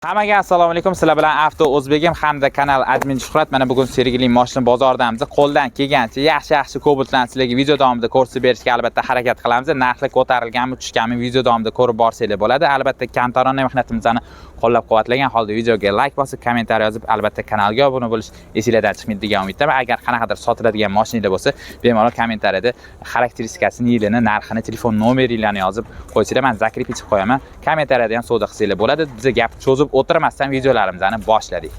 Hammaga assalomu alaykum. Sizlar bilan Avto O'zbegim hamda kanal admin Shuhrat. Mana bugun Sergeli mashina bozoridamiz. Qo'ldan kelgancha yaxshi ko'bultlarni sizlarga video davomida ko'rsatib berishga albatta harakat qilamiz. Narxi ko'tarilganmi, tushganmi video davomida ko'rib borsanglar bo'ladi. Albatta kamtarona mehnatimizni qo'llab-quvvatlagan holda videoga like bosib, kommentariy yozib, albatta kanalga obuna bo'lish esingizdan chiqmaydi degan umiddaman. Agar qanaqadir sotiladigan mashinalar bo'lsa, bemalol kommentariyada xarakteristikasini, yilini, narxini, telefon nomeringlarni yozib qo'ysanglar, men zakrib etib qo'yaman. Kommentariyada ham savdo qilsanglar bo'ladi. Bizga gap cho'zib o'tirmasdan videolarimizni boshladik.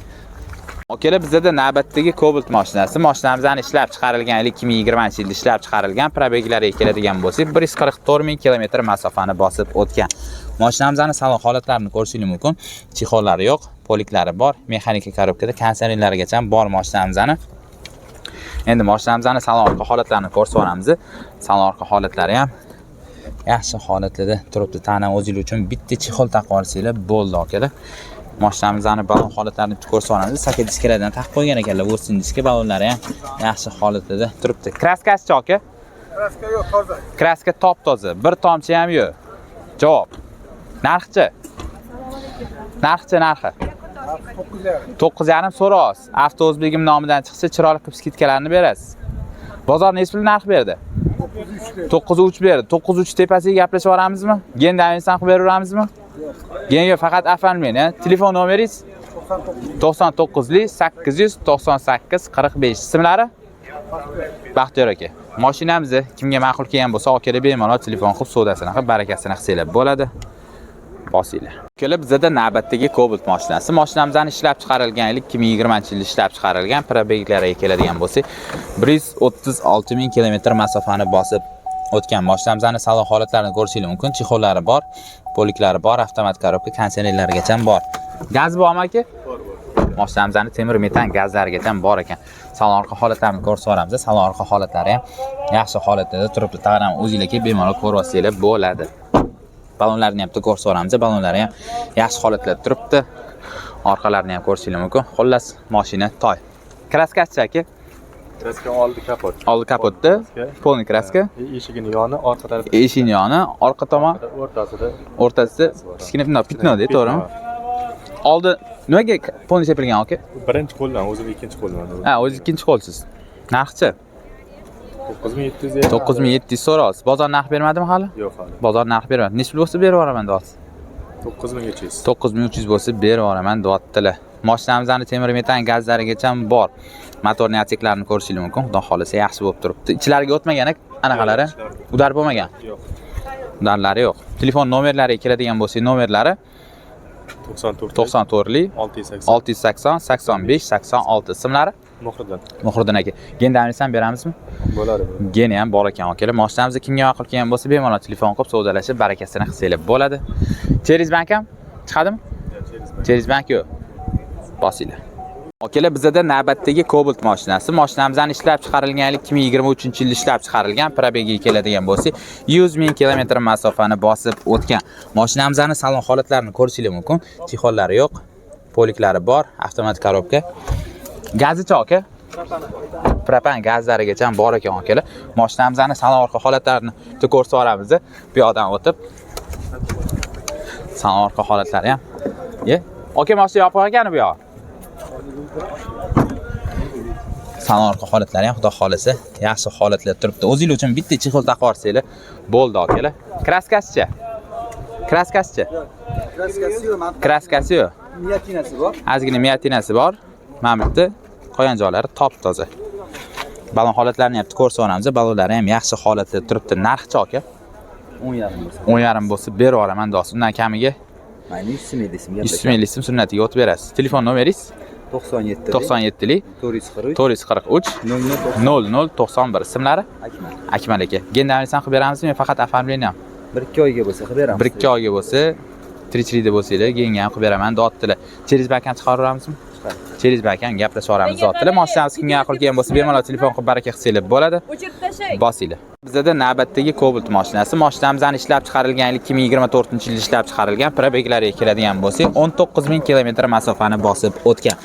Okey, bizda navbatdagi Cobalt mashinasi. Mashinamizdan ishlab chiqarilgan 2020-yilda ishlab chiqarilgan, probeglariga keladigan bo'lsak 144 ming kilometr masofani bosib o'tgan. Mashinamizning salon holatlarini ko'rishingiz mumkin. Chexollari yo'q, poliklari bor, mexanika korobkada konsernlargacha bor mashinamizning. Endi mashinamizning salon orqa holatlarini ko'rsatib olamiz. Salon orqa holatlari ham yaxshi holatda turibdi. Ta'nan o'zingiz uchun bitta chexol taqib olsanglar bo'ldi, akalar. Mashinamizning balon holatlarini ko'rsatib olamiz. Saka diskalardan taqib qo'ygan ekanlar. O'sin diska balonlari ham yaxshi holatda turibdi. Kraskasi aka? Kraska yo'q, toza. Kraska top-toza. Bir tomchi ham yo'q. Javob. Narxchi? Narxi? 9,5 so'raysiz. Avto O'zbegim nomidan chiqsa, chiroyli qilib skidkalarni berasiz. Bozor nechpul narx berdi? 9,3 berdi. 9,3 tepasiga gaplashib oramizmi? Gendan inson qilib beraveramizmi? Genga faqat afalmang, telefon nomeringiz 99 898 45. Ismlari? Baxtiyor aka. Mashinamizni kimga ma'qul kelgan bo'lsa, akalar bemalol telefon qilib savdosini qilib barakasini qilsanglar bo'ladi. Bosinglar. Kelib bizda navbatdagi Cobalt mashinasi. Mashinamizdan ishlab chiqarilgan 2020-yilda ishlab chiqarilgan, probeglariga keladigan bo'lsa 136 ming kilometr masofani bosib o'tgan. Mashinamizning salon holatlarini ko'rishingiz mumkin. Chexollari bor, poliklari bor, avtomat korobka, konsernerlargacha bor. Gaz bormi aka? Bor. Mashinamizning temir metan gazlarigacha bor ekan. Salon orqa holatlarini ko'rsatib olamiz. Salon orqa holatlari ham yaxshi holatda turibdi. Tag'in o'zingizlarga bemalol ko'rib olsanglar bo'ladi. Balonlarni ham ko'rsatib olamiz. Balonlari ham yaxshi holatda turibdi. Orqalarini ham ko'rishingiz mumkin. Xullas, mashina toy. Kraskasi aka? Kraska oldi kapot. Oldi kapotda polni kraska. Eshigini yoni, orqa tarafida. Eshigini yoni, orqa tomon o'rtasida kichkina pitnoda, to'g'rimi? Oldi nimaga polni sepilgan aka? Birinchi qo'ldan, o'zim ikkinchi qo'ldan. Ha, o'zingiz ikkinchi qo'lsiz. Narxchi? 9700. 9700 so'raysiz. Bozor narx bermadimi hali? Yo'q hali. Bozor narx bermadi. Nechta bo'lsa berib yuboraman deyapsiz. 9300. 9300 bo'lsa berib yuboraman deyaptilar. Mashinamizning temir metan gazlarigacha bor. Motorning atseklarini ko'rishingiz mumkin. Xudo xolasa yaxshi bo'lib turibdi. Ichlariga o'tmagan anaqalari? Udar bo'lmagan. Yo'q. Udarlari yo'q. Telefon nomerlariga keladigan bo'lsa, nomerlari 94lik 680 85 86. Ismlari? Muhriddin aka. Gendangizni ham beramizmi? Bo'ladi. Geni ham bor ekan akalar. Mashinamizni kimga ma'qul kelgan bo'lsa, bemalol telefon qilib savdolashib, barakasini qilsanglar bo'ladi. Cheriz bank ham chiqadimi? Cheriz bank yo'q. Bosinglar. Akalar, bizda navbatdagi Cobalt mashinasi. Mashinamizdan ishlab chiqarilgan 2023-yilda ishlab chiqarilgan, probegiga keladigan bo'lsa 100 ming kilometr masofani bosib o'tgan. Mashinamizning salon holatlarini ko'rishingiz mumkin. Chexollari yo'q, poliklari bor, avtomat korobka. Gazichi aka? Propan gazlarigacha bor ekan akalar. Mashinamizning salon orqa holatlarini ko'rsatib olamiz. Bu yoqdan o'tib salon orqa holatlari ham. Aka, mashina yopiq ekani bu yoq. Salon orqa holatlari ham xudo xolasa yaxshi holatda turibdi. O'zingiz uchun bitta chexol taqib olsanglar bo'ldi akalar. Kraskasichi? Kraskasi yo'q. Kraskasi yo'q. Miyatinasi bor. Ozgina miyatinasi bor. Mana bu qo'yan joylari top-toza. Balon holatlarini ham ko'rsatib olamiz. Balonlari ham yaxshi holatda turibdi. Narxchi aka? 10,5 bo'lsa berib yuboraman deyapsiz. Undan kamiga Mayli, ismingiz sunnatiga o'tib berasiz. Telefon nomeringiz? 97lik 443 0091. Ismlari? Akmal aka. Gendangizni qilib beramizmi yo faqat afamlikni ham? 1-2 oyga bo'lsa qilib beramiz. 1-2 oyga bo'lsa, tirikchilikda bo'lsanglar, genga ham qilib beraman deyaptilar. Cheriz bankan chiqarib yuramizmi? Cheriz bankan gaplashib olamiz deyaptilar. Mashinamiz kimga ma'qul kelgan bo'lsa, bemalol telefon qilib baraka qilsanglar bo'ladi. Bosinglar. Bizda navbatdagi Cobalt mashinasi. Mashinamizdan ishlab chiqarilgan 2024-yilda ishlab chiqarilgan, probeglariga keladigan bo'lsa 19 ming kilometr masofani bosib o'tgan.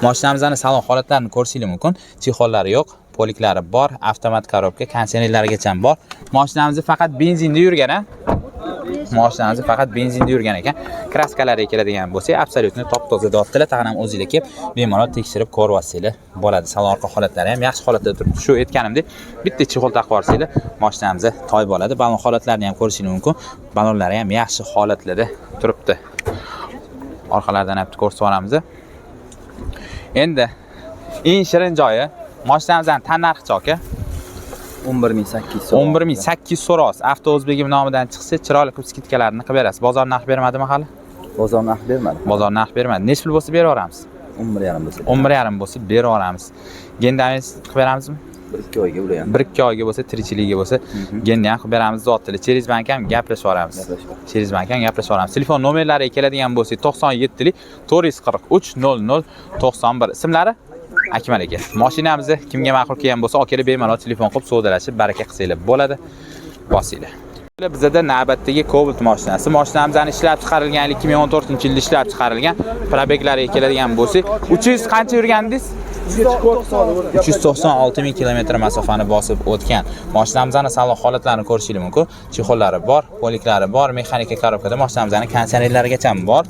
Mashinamizning salon holatlarini ko'rishingiz mumkin. Chexollari yo'q, poliklari bor, avtomat korobka, konsernerlargacha bor. Mashinamiz faqat benzinda yurgan, Mashinamiz faqat benzinda yurgan ekan. Kraskalariga keladigan bo'lsa, absolyutni top-toza deyaptilar. Tag'in ham o'zingizga kelib, bemalol tekshirib ko'rib olsanglar bo'ladi. Salon orqa holatlari ham yaxshi holatda turibdi. Shu aytganimdek, bitta chexol taqib olsanglar, mashinamiz toy bo'ladi. Balon holatlarini ham ko'rishingiz mumkin. Balonlari ham yaxshi holatlarda turibdi. Orqalardan ham ko'rsatib olamiz. Endi eng shirin joyi mashinamizning tan narxi aka 11800 11800 so'raysiz. Avto O'zbegim nomidan chiqsa, chiroyli qilib skidkalarni qilib berasiz. Bozor narx bermadimi hali? Bozor narx bermadi. Bozor narx bermadi. Nechta pul bo'lsa berib yuboramiz. 11,5 bo'lsa. 11,5 bo'lsa berib yuboramiz. Gendamingiz qilib beramizmi? 1-2 oyga ular ham. 1-2 oyga bo'lsa, tirikchiligiga bo'lsa, genda ham qilib beramiz zotli. Cheriz bank ham gaplashib yuboramiz. Cheriz bank ham gaplashib yuboramiz. Telefon nomerlariga keladigan bo'lsa, 97 443 00 91. Ismlari Akmal aka. Mashinamizni kimga ma'qul kelgan bo'lsa, aka bemalol telefon qilib savdolashib, baraka qilsanglar bo'ladi. Bosinglar. Bizda navbatdagi Cobalt mashinasi. Mashinamizning ishlab chiqarilgan 2014-yilda ishlab chiqarilgan. Probeglariga keladigan bo'lsa, 300 qancha yurgandingiz? 396 ming kilometr masofani bosib o'tgan. Mashinamizning salon holatlarini ko'rishingiz mumkin. Chexollari bor, poliklari bor, mexanika korobkada mashinamizning konditsionerlarigacha bor.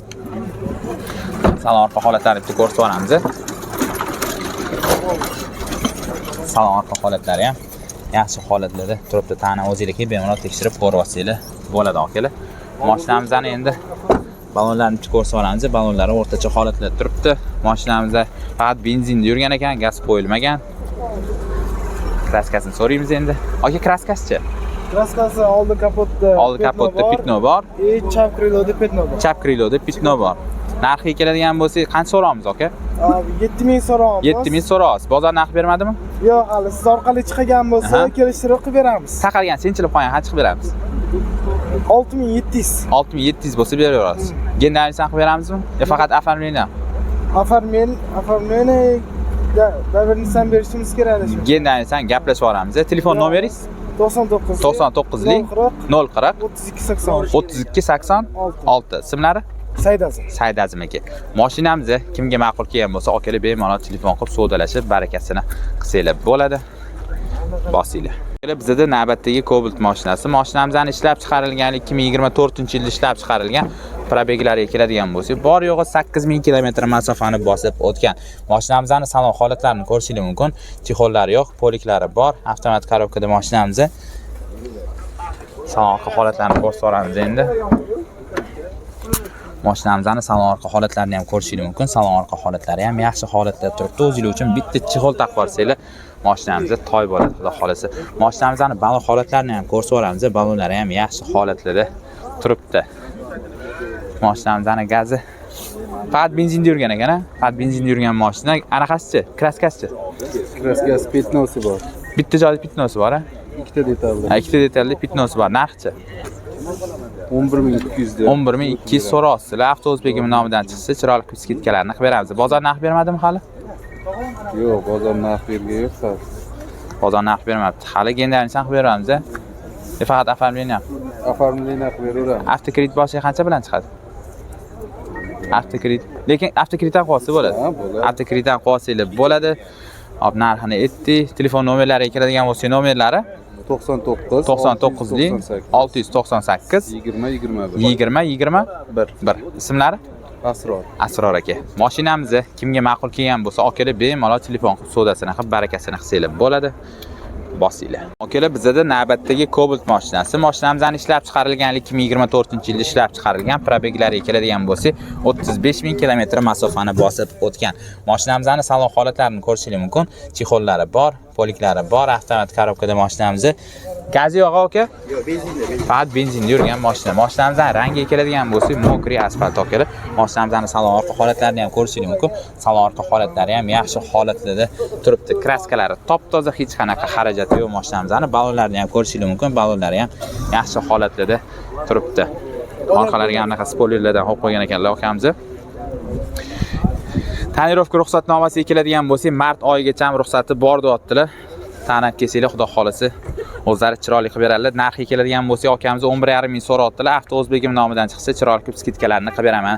Salon orqa holatlarini bitta ko'rsatib olamiz. Salon orqa holatlari ham yaxshi holatlarda turibdi. Tana o'zingizga bemalol tekshirib ko'rib olsanglar bo'ladi akalar. Mashinamizning endi balonlarni ko'rsatib olamiz. Balonlari o'rtacha holatda turibdi. Mashinamizda faqat benzinda yurgan ekan, gaz qo'yilmagan. Kraskasini so'raymiz endi. Aka, kraskasi-chi? Kraskasi oldi kapotda. Oldi kapotda pitno bor. Chap kriloda pitno bor. Chap kriloda pitno bor. Narxiga keladigan bo'lsa, qancha so'raymiz aka? 7000 so'raymiz. 7000 so'raysiz. Bozor narx bermadimi? Yo'q, hali siz orqali chiqgan bo'lsa, kelishtirib qilib beramiz. Taqalgan senchilib qo'ygan qancha qilib beramiz? 6700. 6700 bo'lsa beraverasiz. Gendamingizni qilib beramizmi? Yo faqat оформление? Оформление davrnisdan berishimiz kerak shu. Gendamingizni gaplashib olamiz. Telefon nomeringiz? 99 99 040 32 86. Ismlari? Saidazim aka. Mashinamizni kimga ma'qul kelgan bo'lsa, akalar bemalol telefon qilib savdolashib, barakasini qilsanglar bo'ladi. Bosinglar. Bizda navbatdagi Cobalt mashinasi. Mashinamizning ishlab chiqarilgan 2024-yilda ishlab chiqarilgan. Probeglariga keladigan bo'lsa, bor yo'g'i 8000 kilometr masofani bosib o'tgan. Mashinamizning salon holatlarini ko'rishingiz mumkin. Chexollari yo'q, poliklari bor. Avtomat korobkada mashinamiz. Salon orqa holatlarini ko'rsatib olamiz endi. Mashinamizning salon orqa holatlarini ham ko'rishingiz mumkin. Salon orqa holatlari ham yaxshi holatda turibdi. O'zingiz uchun bitta chexol taqib olsanglar, mashinamizda toy bo'ladi, xudo xolasa. Mashinamizning balon holatlarini ham ko'rsatib olamiz. Balonlari ham yaxshi holatlarda turibdi. Mashinamizning gazi faqat benzinda yurgan ekan, faqat benzinda yurgan mashina. Anaqasichi? Kraskasichi? Kraskasi pitnosi bor. Bitta joyda pitnosi bor, ha? Ikkita detalli. Ikkita detalli pitnosi bor. Narxchi? 11200 11200 so'raysiz. Avto O'zbegim nomidan chiqsa, chiroyli qilib skidkalarni qilib beramiz. Bozor narx bermadimi hali? Yo'q, bozor narx bergan yo'q hali. Bozor narx bermabdi. Hali gendamingizni qilib beramiz. Faqat оформление. Оформление qilib beraveramiz. Avtokredit boshiga qancha bilan chiqadi? Avtokredit. Lekin avtokreditdan qolsa bo'ladi. Avtokreditdan qolsanglar bo'ladi. Hop, narxini aytdik. Telefon nomerlariga keladigan bo'lsa, nomerlari 99 698 20 21. Ismlari? Asror aka. Mashinamizni kimga ma'qul kelgan bo'lsa, akalar bemalol telefon qilib savdosini qilib, barakasini qilsanglar bo'ladi. Bosinglar. Akalar, bizda navbatdagi Cobalt mashinasi. Mashinamizning ishlab chiqarilgan 2024-yilda ishlab chiqarilgan. Probeglariga keladigan bo'lsa, 35000 kilometr masofani bosib o'tgan. Mashinamizning salon holatlarini ko'rishingiz mumkin. Chexollari bor, poliklari bor. Avtomat korobkada mashinamiz. Gazi yo'q aka? Yo'q, benzinda. Faqat benzinda yurgan mashina. Mashinamizning rangiga keladigan bo'lsa, mokri asfalt akalar. Mashinamizning salon orqa holatlarini ham ko'rishingiz mumkin. Salon orqa holatlari ham yaxshi holatlarda turibdi. Kraskalari top-toza, hech qanaqa xarajati yo'q mashinamizning. Balonlarni ham ko'rishingiz mumkin. Balonlari ham yaxshi holatlarda turibdi. Orqalariga anaqa spoilerlardan qo'yib qo'ygan ekanlar akamiz. Tonirovka ruxsatnomasiga keladigan bo'lsa, mart oyigacha ruxsati bor deyaptilar. Tanab kelsanglar, xudo xolasi o'zlari chiroyli qilib beradilar. Narxiga keladigan bo'lsa, akamiz 11,5 ming so'rayaptilar. Avto O'zbegim nomidan chiqsa, chiroyli qilib skidkalarni qilib beraman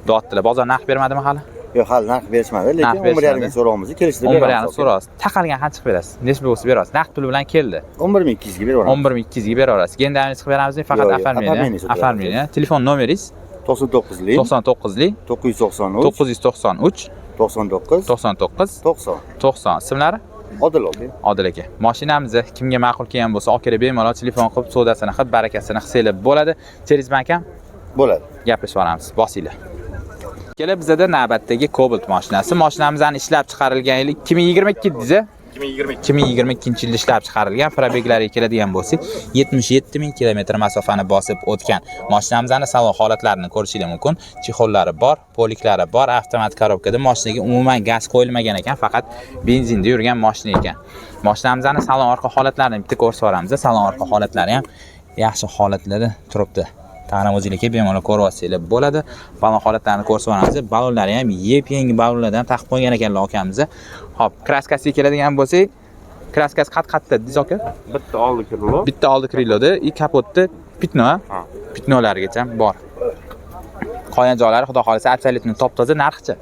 deyaptilar. Bozor narx bermadimi hali? Yo'q, hali narx berishmadi, lekin Narx berishmadi. 11,5 so'raymiz, kelishtirib 11,5 so'raysiz. Taqalgan qancha qilib berasiz? Nechta bo'lsa berasiz? Naqd pul bilan keldi. 11,200 ga beraveramiz. 11,200 ga beraverasiz. Gendamiz qilib beramizmi? Faqat Yo'q, yo'q, afarmini. afarmini sotib Afarmini. Telefon nomeringiz 99lik 99lik 993 993 99 99 90. 90. Ismlari? Odil aka. Odil aka. Mashinamizni kimga ma'qul kelgan bo'lsa, aka bemalol telefon qilib, savdosini qilib, barakasini qilsanglar bo'ladi. Cherizman akam Bo'ladi. gaplashib olamiz. Bosinglar. Kela bizada navbatdagi Cobalt mashinasi. Mashinamizning ishlab chiqarilgan yili 2022 dedingiz. 2022-yilda ishlab chiqarilgan. Probeglariga keladigan bo'lsak, 77,000 kilometr masofani bosib o'tgan. Mashinamizning salon holatlarini ko'rishingiz mumkin. Chexollari bor, poliklari bor, avtomat korobkada. Mashinaga umuman gaz qo'yilmagan ekan, faqat benzinda yurgan mashina ekan. Mashinamizning salon orqa holatlarini bitta ko'rsatib beramiz. Salon orqa holatlari ham yaxshi holatlarda turibdi. Tana o'zingizga bemalol ko'rib olsanglar bo'ladi. Balon holatlarini ko'rsatib beramiz. Balonlari ham yep-yangi balonlardan taqib qo'ygan ekanlar akamiz. Hop, kraskasiga keladigan bo'lsak, kraskasi qat-qatda dediz aka. Bitta oldi krilo. Bitta oldi kriloda, kapotda pitno, pitnolargacha bor. Qolgan joylari xudo xolisa absolyutni top-toza narxchi.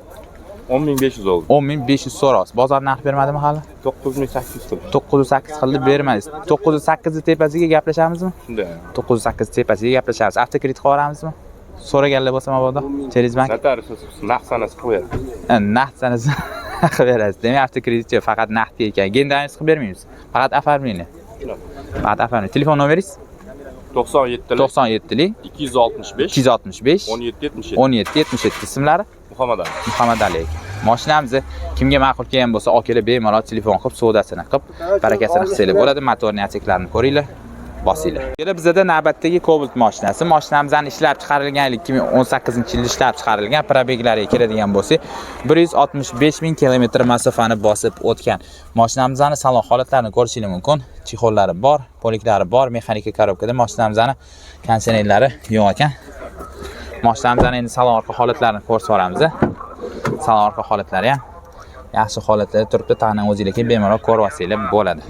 10,500 oldi. 10,500 so'raysiz. Bozor narx bermadimi hali? 9,800 qildi. 908 qildi bermaysiz. 908 tepasiga gaplashamizmi? Shunday. 908 tepasiga gaplashamiz. Avtokredit qilib olamizmi? So'raganlar bo'lsa mabodo. Cherizbank. Notarius naqd sanasi qilib beradi. Naqd sanasi qilib berasiz. Demak, avtokreditchi faqat naqdga ekan. Gendamiz qilib bermaymiz. Faqat оформление. Faqat оформление. Telefon nomeringiz? 97lik 97lik 265 265 1777. 1777. Ismlari? Muhammad Ali. Muhammad Ali aka. Mashinamizni kimga ma'qul kelgan bo'lsa, akalar bemalol telefon qilib, savdosini qilib, barakasini qilsanglar bo'ladi. Motorning atseklarini ko'ringlar, bosinglar. Yana bizda navbatdagi Cobalt mashinasi. Mashinamizning ishlab chiqarilgan 2018-yilda ishlab chiqarilgan. Probeglariga keladigan bo'lsa, 165,000 kilometr masofani bosib o'tgan. Mashinamizning salon holatlarini ko'rishingiz mumkin. Chexollari bor, poliklari bor, mexanika korobkada. Mashinamizning konditsionerlari yo'q ekan. Mashinamizning endi salon orqa holatlarini ko'rsatib beramiz. Salon orqa holatlari ham yaxshi holatda turibdi. Tana o'zingizga bemalol ko'rib olsanglar bo'ladi.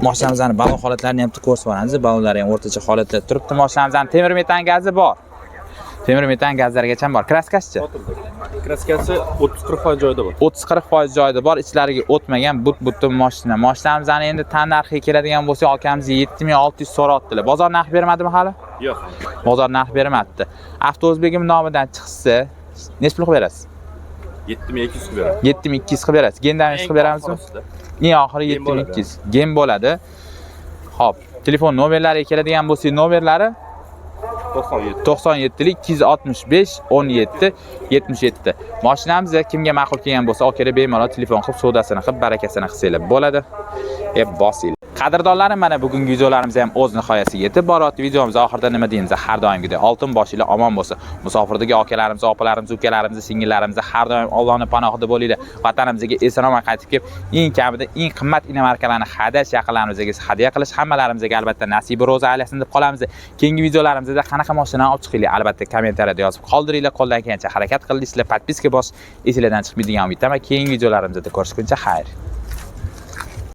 Mashinamizning balon holatlarini ham ko'rsatib beramiz. Balonlari ham o'rtacha holatda turibdi. Mashinamizning temir metan gazi bor. Temir metan gazlargacha bor. Kraskasichi? Kraskasi 30-40% joyida bor. 30-40% joyida bor. Ichlariga o'tmagan but-butun mashina. Mashinamizning endi tan narxiga keladigan bo'lsa, akamiz 7600 so'rayaptilar. Bozor narx bermadimi hali? Yo'q. Bozor narx bermabdi. Avto O'zbegim nomidan chiqsa, nech pul qilib berasiz? 7200 qilib beradi. 7200 qilib berasiz. Gendamiz qilib beramizmi? Eng oxiri 7200. Gen bo'ladi. Xo'p, telefon nomerlariga keladigan bo'lsa, nomerlari 97lik 265 17 77. Mashinamizni kimga ma'qul kelgan bo'lsa, akalar bemalol telefon qilib, savdosini qilib, barakasini qilsanglar bo'ladi. Bosinglar. Qadrdonlarim, mana bugungi videolarimiz ham o'z nihoyasiga yetib boradi. Videomiz oxirida nima deymiz? Har doimgidek oltin boshinglar omon bo'lsin. Musofirdagi akalarimiz, opalarimiz, ukalarimiz, singillarimiz har doim Allohning panohida bo'linglar. Vatanimizga eson-omon qaytib kelib, eng kamida eng qimmat inomarkalarni hadash yaqinlarimizga hadya qilish hammalarimizga albatta nasibi ro'za aylasin deb qolamiz. Keyingi videolarimizda qanaqa mashina olib chiqinglar, albatta kommentariyada yozib qoldiringlar. Qo'ldan kelgancha harakat qildingizlar, podpiska bos, esingizdan chiqmaydigan umiddaman. Keyingi videolarimizda ko'rishguncha xayr.